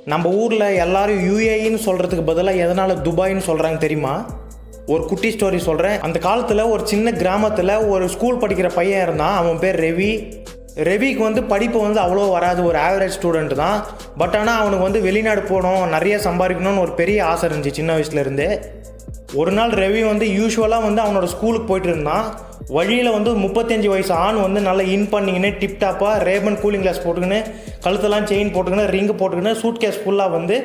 நம்ம ஊரில் எல்லாரும் யூஏஇன்னு சொல்கிறதுக்கு பதிலாக எதனால் துபாய்ன்னு சொல்கிறாங்க தெரியுமா? ஒரு குட்டி ஸ்டோரி சொல்கிறேன். அந்த காலத்தில் ஒரு சின்ன கிராமத்தில் ஒரு ஸ்கூல் படிக்கிற பையன் இருந்தான். அவன் பேர் ரவி. ரவிக்கு வந்து படிப்பு வந்து அவ்வளோ வராது, ஒரு ஆவரேஜ் ஸ்டூடெண்ட் தான். பட் ஆனால் அவனுக்கு வந்து வெளிநாடு போகணும், நிறைய சம்பாதிக்கணும்னு ஒரு பெரிய ஆசை இருந்துச்சு சின்ன வயசுலேருந்து. ஒரு நாள் ரவி வந்து யூஸ்வலாக வந்து அவனோட ஸ்கூலுக்கு போயிட்டு இருந்தான். வழியில் வந்து 35 வயசு ஆண் வந்து நல்லா இன் பண்ணிக்கின்னு டிப்டாப்பாக ரேபன் கூலிங் கிளாஸ் போட்டுக்கின்னு கழுத்தெல்லாம் செயின் போட்டுக்கின்னு ரிங்கு போட்டுக்கின்னு சூட் கேஸ் ஃபுல்லாக வந்து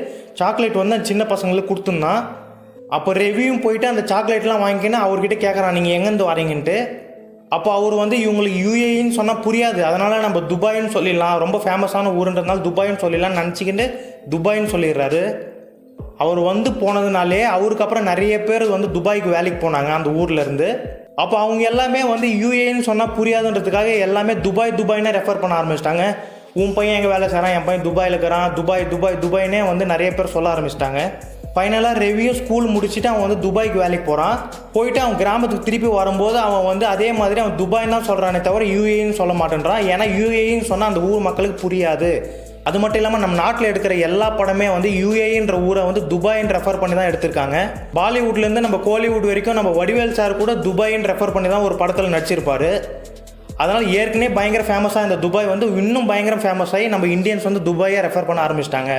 சாக்லேட் வந்து அந்த சின்ன பசங்களுக்கு கொடுத்துருந்தான். அப்போ ரவியும் போயிட்டு அந்த சாக்லேட்லாம் வாங்கிக்கின்னு அவர்கிட்ட கேட்குறான், நீங்கள் எங்கேருந்து வரீங்கன்ட்டு. அப்போ அவர் வந்து இவங்களுக்கு யூஏஇன்னு சொன்னால் புரியாது, அதனால் நம்ம துபாய்ன்னு சொல்லிடலாம், ரொம்ப ஃபேமஸான ஊருன்றதுனால துபாய்ன்னு சொல்லிடலாம்னு நினச்சிக்கிட்டு துபாய்ன்னு சொல்லிடுறாரு. அவர் வந்து போனதுனாலே அவருக்கு அப்புறம் நிறைய பேர் வந்து துபாய்க்கு வேலைக்கு போனாங்க அந்த ஊர்லேருந்து. அப்போ அவங்க எல்லாமே வந்து யூஏன்னு சொன்னால் புரியாதுன்றதுக்காக எல்லாமே துபாய்னே ரெஃபர் பண்ண ஆரம்பிச்சிட்டாங்க. உன் பையன் எங்கே வேலை செய்கிறான், என் பையன் துபாயில் இருக்கிறான், துபாய்னே வந்து நிறைய பேர் சொல்ல ஆரம்பிச்சிட்டாங்க. ஃபைனலாக ரெவியும் ஸ்கூல் முடிச்சுட்டு அவன் வந்து துபாய்க்கு வேலைக்கு போகிறான். போயிட்டு அவன் கிராமத்துக்கு திருப்பி வரும்போது அவன் வந்து அதே மாதிரி அவன் துபாய் தான் சொல்கிறானே தவிர யூஏன்னு சொல்ல மாட்டேன்றான். ஏன்னா யூஏன்னு சொன்னால் அந்த ஊர் மக்களுக்கு புரியாது. அது மட்டும் இல்லாமல் நம்ம நாட்டில் எடுக்கிற எல்லா படமே வந்து யூஏன்ற ஊரை வந்து துபாயின்னு ரெஃபர் பண்ணி தான் எடுத்திருக்காங்க. பாலிவுட்லேருந்து நம்ம கோலிவுட் வரைக்கும் நம்ம வடிவேல் சார் கூட துபாயின்னு ரெஃபர் பண்ணி தான் ஒரு படத்தில் நடிச்சிருப்பார். அதனால் ஏற்கனவே பயங்கர ஃபேமஸாக இந்த துபாய் வந்து இன்னும் பயங்கர ஃபேமஸ் ஆகி நம்ம இந்தியன்ஸ் வந்து துபாயை ரெஃபர் பண்ண ஆரம்பிச்சிட்டாங்க.